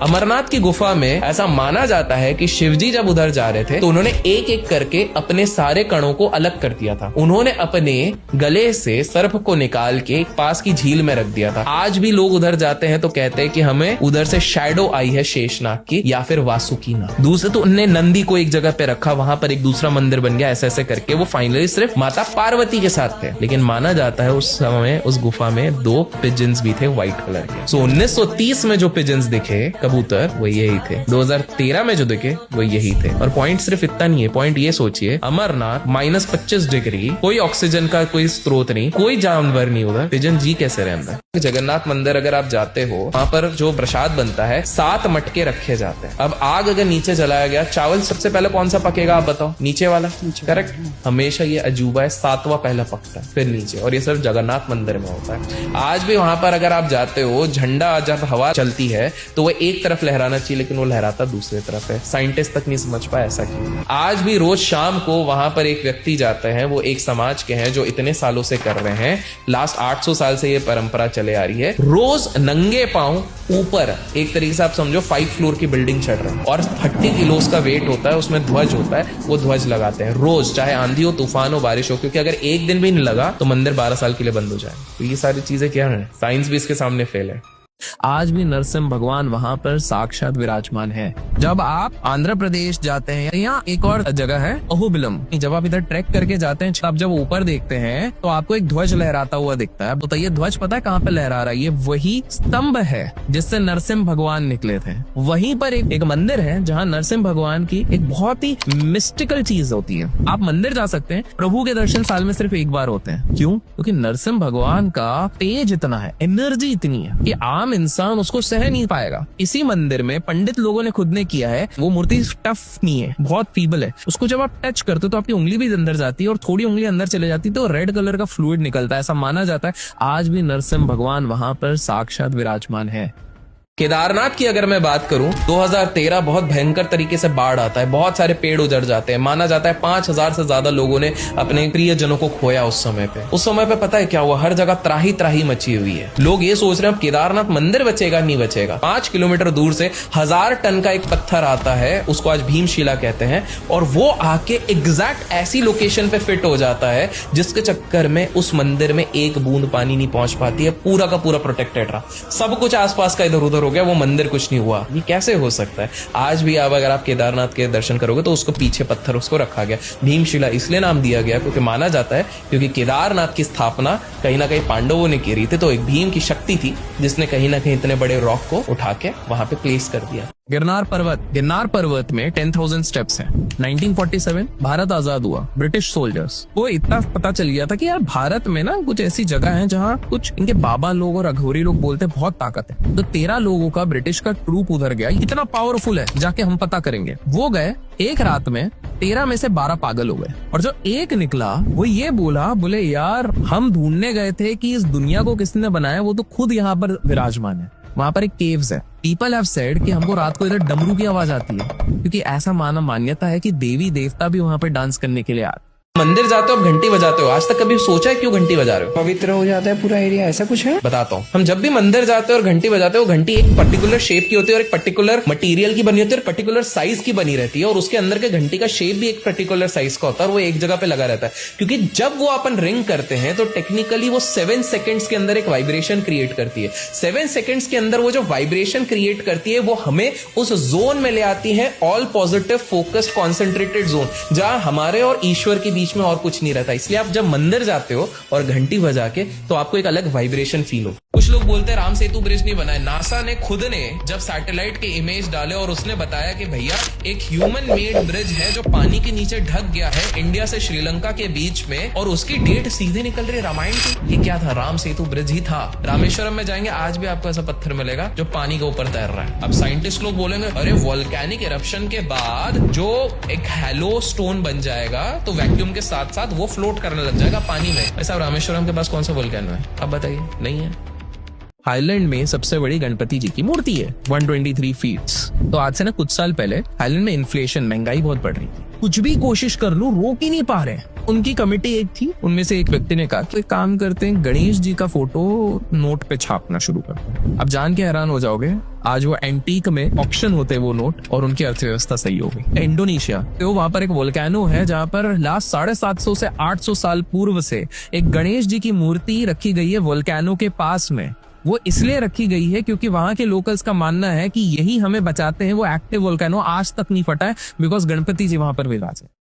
अमरनाथ की गुफा में ऐसा माना जाता है कि शिवजी जब उधर जा रहे थे तो उन्होंने एक एक करके अपने सारे कणों को अलग कर दिया था। उन्होंने अपने गले से सर्प को निकाल के पास की झील में रख दिया था। आज भी लोग उधर जाते हैं तो कहते हैं कि हमें उधर से शैडो आई है शेषनाग की या फिर वासुकी नाग। दूसरे तो उन्होंने नंदी को एक जगह पे रखा, वहां पर एक दूसरा मंदिर बन गया। ऐसे ऐसे करके वो फाइनली सिर्फ माता पार्वती के साथ थे। लेकिन माना जाता है उस समय उस गुफा में 2 पिजन्स भी थे व्हाइट कलर के। सो 1930 में जो पिजन्स दिखे कबूतर वो यही थे, 2013 में जो दिखे वो यही थे। और पॉइंट सिर्फ इतना नहीं है, पॉइंट ये सोचिए अमरनाथ -25 डिग्री, कोई ऑक्सीजन का कोई स्रोत नहीं, कोई जानवर नहीं उधर, पिजन जी कैसे रहे अंदर। जगन्नाथ मंदिर अगर आप जाते हो वहां पर जो प्रसाद बनता है 7 मटके रखे जाते हैं। अब आग अगर नीचे जलाया गया, चावल सबसे पहले कौन सा पकेगा आप बताओ? नीचे वाला, करेक्ट। हमेशा ये अजूबा है, 7वां पहला पकता है फिर नीचे, और ये सिर्फ जगन्नाथ मंदिर में होता है। आज भी वहां पर अगर आप जाते हो, झंडा जब हवा चलती है तो वो एक तरफ लहराना चाहिए लेकिन वो लहराता दूसरी तरफ है। साइंटिस्ट तक नहीं समझ पाया ऐसा क्यों। आज भी रोज शाम को वहां पर एक व्यक्ति जाते हैं, वो एक समाज के हैं जो इतने सालों से कर रहे हैं, लास्ट 800 साल से ये परंपरा चले आ रही है। रोज नंगे पांव ऊपर, एक तरीके से आप समझो 5 फ्लोर की बिल्डिंग चढ़ रहे हैं, और 30 किलोस का वेट होता है, उसमें ध्वज होता है, वो ध्वज लगाते हैं रोज, चाहे आंधी हो, तूफान हो, बारिश हो, क्योंकि अगर एक दिन भी नहीं लगा तो मंदिर 12 साल के लिए बंद हो जाए। तो ये सारी चीजें क्या है, साइंस भी इसके सामने फेल है। आज भी नरसिंह भगवान वहां पर साक्षात विराजमान है। जब आप आंध्र प्रदेश जाते हैं, यहाँ एक और जगह है अहोबिलम, जब आप इधर ट्रैक करके जाते हैं, आप जब ऊपर देखते हैं तो आपको एक ध्वज लहराता हुआ दिखता है। बताइए ध्वज पता है कहाँ पे लहरा रहा है? ये वही स्तंभ है जिससे नरसिंह भगवान निकले थे। वहीं पर एक मंदिर है जहाँ नरसिंह भगवान की एक बहुत ही मिस्टिकल चीज होती है। आप मंदिर जा सकते हैं, प्रभु के दर्शन साल में सिर्फ एक बार होते हैं। क्यों? क्योंकि नरसिंह भगवान का तेज इतना है, एनर्जी इतनी है कि आम इंसान उसको सह नहीं पाएगा। इसी मंदिर में पंडित लोगों ने खुद ने किया है, वो मूर्ति टफ नहीं है, बहुत फीबल है। उसको जब आप टच करते हो तो आपकी उंगली भी अंदर जाती है और थोड़ी उंगली अंदर चले जाती है तो रेड कलर का फ्लूइड निकलता है। ऐसा माना जाता है आज भी नरसिंह भगवान वहां पर साक्षात विराजमान है। केदारनाथ की अगर मैं बात करूं, 2013 बहुत भयंकर तरीके से बाढ़ आता है, बहुत सारे पेड़ उजड़ जाते हैं। माना जाता है 5000 से ज्यादा लोगों ने अपने प्रियजनों को खोया उस समय पे पता है क्या हुआ? हर जगह त्राही त्राही मची हुई है। लोग ये सोच रहे हैं अब केदारनाथ मंदिर बचेगा नहीं बचेगा। 5 किलोमीटर दूर से 1000 टन का एक पत्थर आता है, उसको आज भीमशिला कहते हैं, और वो आके एग्जैक्ट ऐसी लोकेशन पे फिट हो जाता है जिसके चक्कर में उस मंदिर में एक बूंद पानी नहीं पहुंच पाती है। पूरा का पूरा प्रोटेक्टेड रहा, सब कुछ आसपास का इधर उधर हो गया, वो मंदिर कुछ नहीं हुआ। ये कैसे हो सकता है? आज भी अब अगर आप केदारनाथ के दर्शन करोगे तो उसको पीछे पत्थर उसको रखा गया, भीमशिला इसलिए नाम दिया गया क्योंकि माना जाता है क्योंकि केदारनाथ की स्थापना कहीं ना कहीं पांडवों ने की रही थी, तो एक भीम की शक्ति थी जिसने कहीं ना कहीं इतने बड़े रॉक को उठा के वहां पे प्लेस कर दिया। गिरनार पर्वत में 10,000 स्टेप्स हैं। 1947 भारत आजाद हुआ, ब्रिटिश सोल्जर्स को इतना पता चल गया था कि यार भारत में ना कुछ ऐसी जगह है जहाँ कुछ इनके बाबा लोग और अघोरी लोग बोलते हैं बहुत ताकत है। तो 13 लोगों का ब्रिटिश का ट्रूप उधर गया, इतना पावरफुल है जाके हम पता करेंगे। वो गए, एक रात में 13 में से 12 पागल हो गए, और जो एक निकला वो ये बोले यार हम ढूंढने गए थे कि इस दुनिया को किसने बनाया, वो तो खुद यहाँ पर विराजमान है। वहां पर एक केव्स है। पीपल हैव सेड कि हमको रात को इधर डमरू की आवाज आती है, क्योंकि ऐसा मान्यता है कि देवी देवता भी वहां पर डांस करने के लिए आते। मंदिर जाते हो आप घंटी बजाते हो, आज तक कभी सोचा है क्यों घंटी बजा रहे हो? पवित्र हो जाता है पूरा एरिया, ऐसा कुछ है? बताता हूँ। हम जब भी मंदिर जाते हो और घंटी बजाते हो, घंटी एक पर्टिकुलर शेप की होती है और एक पर्टिकुलर मटेरियल की बनी होती है और पर्टिकुलर साइज की बनी रहती है, और उसके अंदर के घंटी का शेप भी एक पर्टिकुलर साइज का होता है और वो एक जगह पे लगा रहता है। क्योंकि जब वो अपन रिंग करते हैं तो टेक्निकली वो 7 सेकेंड्स के अंदर एक वाइब्रेशन क्रिएट करती है। 7 सेकेंड्स के अंदर वो जो वाइब्रेशन क्रिएट करती है वो हमें उस जोन में ले आती है, all positive focused concentrated zone, जहां हमारे और ईश्वर के बीच में और कुछ नहीं रहता। इसलिए आप जब मंदिर जाते हो और घंटी बजा के तो आपको एक अलग वाइब्रेशन फील हो। कुछ लोग बोलते हैं राम सेतु ब्रिज नहीं बना है। नासा ने खुद ने जब सैटेलाइट के इमेज डाले और उसने बताया कि भैया एक ह्यूमन मेड ब्रिज है जो पानी के नीचे ढक गया है इंडिया से श्रीलंका के बीच में, और उसकी डेट सीधे निकल रही है रामायण की। ये क्या था? राम सेतु ब्रिज ही था। रामेश्वरम में जाएंगे आज भी आपको ऐसा पत्थर मिलेगा जो पानी के ऊपर तैर रहा है। अब साइंटिस्ट लोग बोलेंगे अरे वोल्केनिक इरप्शन के बाद जो एक हैलो स्टोन बन जाएगा तो वैक्यूम के साथ साथ वो फ्लोट करने लग जाएगा पानी में। ऐसा रामेश्वरम के पास कौन सा वोल्केनो है? अब बताइए, नहीं है। थाईलैंड में सबसे बड़ी गणपति जी की मूर्ति है 123 फीट्स। तो आज से ना कुछ साल पहले थाईलैंड में इन्फ्लेशन, महंगाई बहुत बढ़ रही थी। कुछ भी कोशिश कर लूं रोक ही नहीं पा रहे। उनकी कमेटी एक थी, उनमें से एक व्यक्ति ने कहा कि एक काम करते हैं, गणेश जी का फोटो नोट पे छापना शुरू करते हैं। अब जान के हैरान हो जाओगे, आज वो एंटीक में ऑक्शन होते हैं वो नोट, और उनकी अर्थव्यवस्था सही हो गई। इंडोनेशिया तो वहां पर एक वोल्केनो है जहां पर लास्ट 750 से 800 साल पूर्व से एक गणेश जी की मूर्ति रखी गई है वोल्केनो के पास में। वो इसलिए रखी गई है क्योंकि वहां के लोकल्स का मानना है कि यही हमें बचाते हैं, वो एक्टिव वोल्केनो आज तक नहीं फटा है, बिकॉज गणपति जी वहां पर विराज है।